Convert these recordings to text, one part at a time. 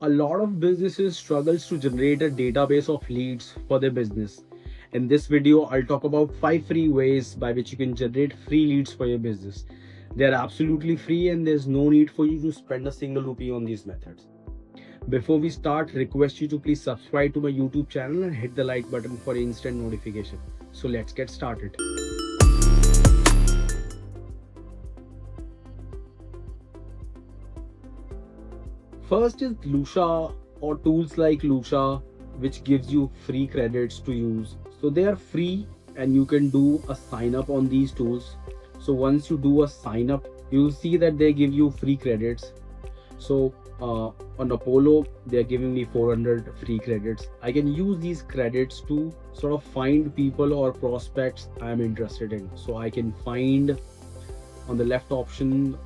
A lot of businesses struggles to generate a database of leads for their business. In this video, I'll talk about 5 free ways by which you can generate free leads for your business. They are absolutely free and there's no need for you to spend a single rupee on these methods. Before we start, request you to please subscribe to my YouTube channel and hit the like button for instant notification. So let's get started. First is Lusha or tools like Lusha, which gives you free credits to use. So they are free and you can do a sign up on these tools. So once you do a sign up, you'll see that they give you free credits. So on Apollo, they're giving me 400 free credits. I can use these credits to sort of find people or prospects I'm interested in. So I can find on the left option,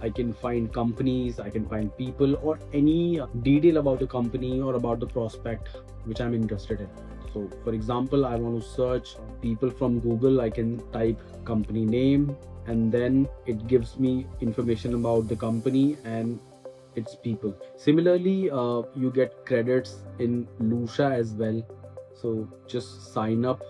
I can find companies, I can find people or any detail about the company or about the prospect which I'm interested in. So for example, I want to search people from Google. I can type company name and then it gives me information about the company and its people. Similarly, you get credits in Lusha as well. So just sign up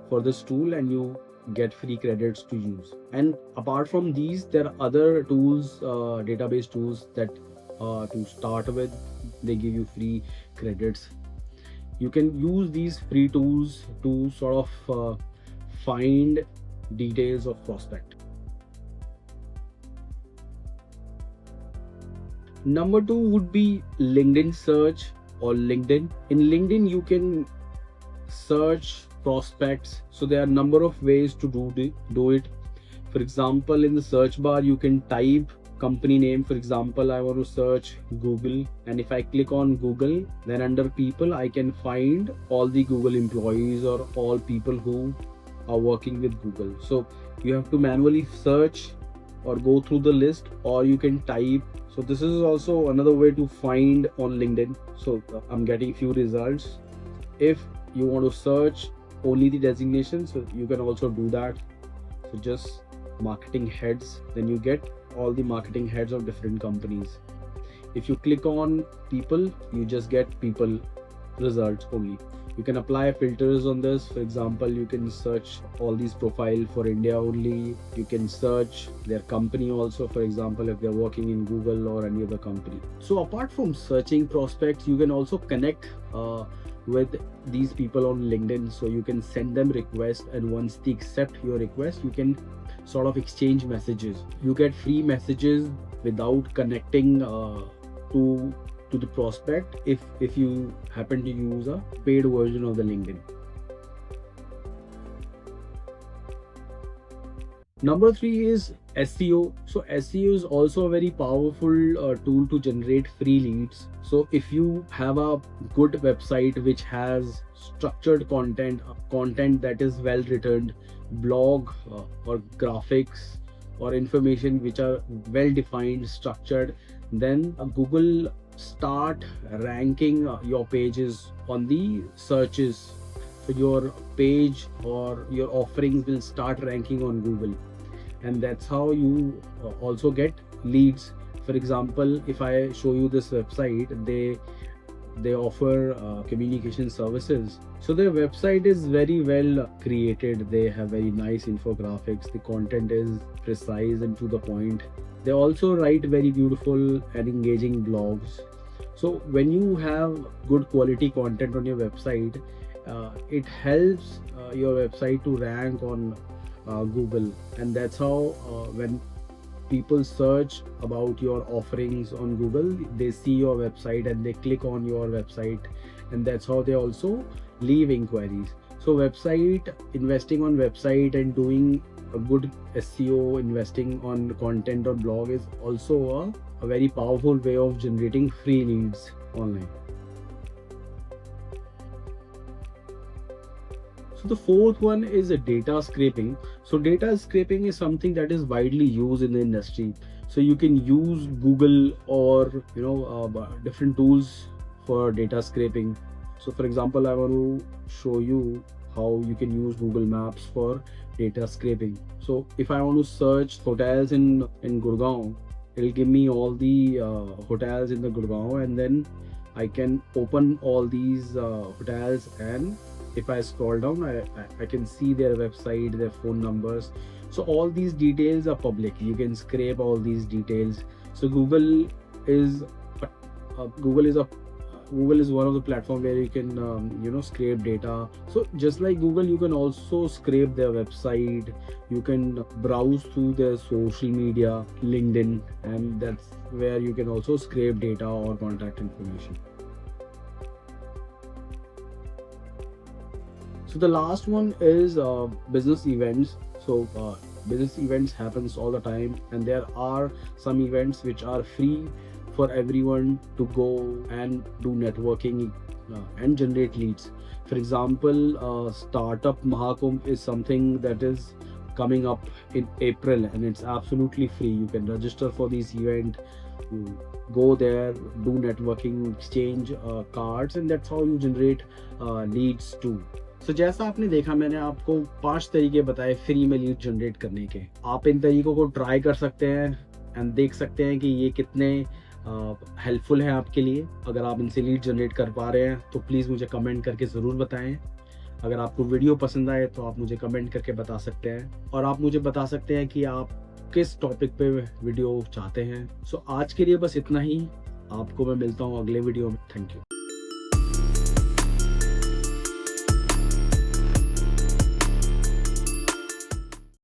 for this tool and you get free credits to use. And apart from these, there are other tools, database tools that to start with, they give you free credits. You can use these free tools to sort of find details of prospect. Number 2 would be LinkedIn search or LinkedIn. In LinkedIn, you can search prospects. So there are a number of ways to do it. For example, in the search bar, you can type company name. For example, I want to search Google, and if I click on Google, then under people, I can find all the Google employees or all people who are working with Google. So you have to manually search or go through the list, or you can type. So this is also another way to find on LinkedIn. So I'm getting few results. If you want to search only the designations, so you can also do that. So just marketing heads, then you get all the marketing heads of different companies. If you click on people, you just get people results only. You can apply filters on this. For example, you can search all these profile for India only. You can search their company also, for example, if they're working in Google or any other company. So apart from searching prospects, you can also connect with these people on LinkedIn. So you can send them requests, and once they accept your request, you can sort of exchange messages. You get free messages without connecting to the prospect if you happen to use a paid version of the LinkedIn. Number 3 is SEO. So SEO is also a very powerful tool to generate free leads. So if you have a good website which has structured content that is well written, blog or graphics or information which are well defined, structured, then Google start ranking your pages on the searches. So your page or your offerings will start ranking on Google, and that's how you also get leads. For example, if I show you this website, they offer communication services. So their website is very well created. They have very nice infographics. The content is precise and to the point. They also write very beautiful and engaging blogs. So when you have good quality content on your website, it helps your website to rank on Google, and that's how when people search about your offerings on Google, they see your website and they click on your website, and that's how they also leave inquiries. So website, investing on website and doing a good SEO, investing on content or blog is also a very powerful way of generating free leads online. So the fourth one is a data scraping. So data scraping is something that is widely used in the industry. So you can use Google or different tools for data scraping. So for example, I want to show you how you can use Google Maps for data scraping. So if I want to search hotels in Gurgaon, it'll give me all the hotels in the Gurgaon, and then I can open all these hotels, and if I scroll down, I can see their website, their phone numbers. So all these details are public. You can scrape all these details. So is Google is a Google is one of the platform where you can scrape data. So just like Google, you can also scrape their website. You can browse through their social media, LinkedIn, and that's where you can also scrape data or contact information. So the last one is business events. So business events happens all the time, and there are some events which are free for everyone to go and do networking and generate leads. For example, Startup Mahakumbh is something that is coming up in April, and it's absolutely free. You can register for this event, you go there, do networking, exchange cards, and that's how you generate leads too. तो जैसा आपने देखा, मैंने आपको 5 तरीके बताए free में lead generate करने के. आप इन तरीकों को ट्राई कर सकते हैं एंड देख सकते हैं कि ये कितने हेल्पफुल हैं आपके लिए. अगर आप इनसे लीड जनरेट कर पा रहे हैं तो प्लीज़ मुझे कमेंट करके ज़रूर बताएं. अगर आपको वीडियो पसंद आए तो आप मुझे कमेंट करके बता सकते हैं, और आप मुझे बता सकते हैं कि आप किस टॉपिक पे वीडियो चाहते हैं. सो आज के लिए बस इतना ही. आपको मैं मिलता हूँ अगले वीडियो में. Thank you.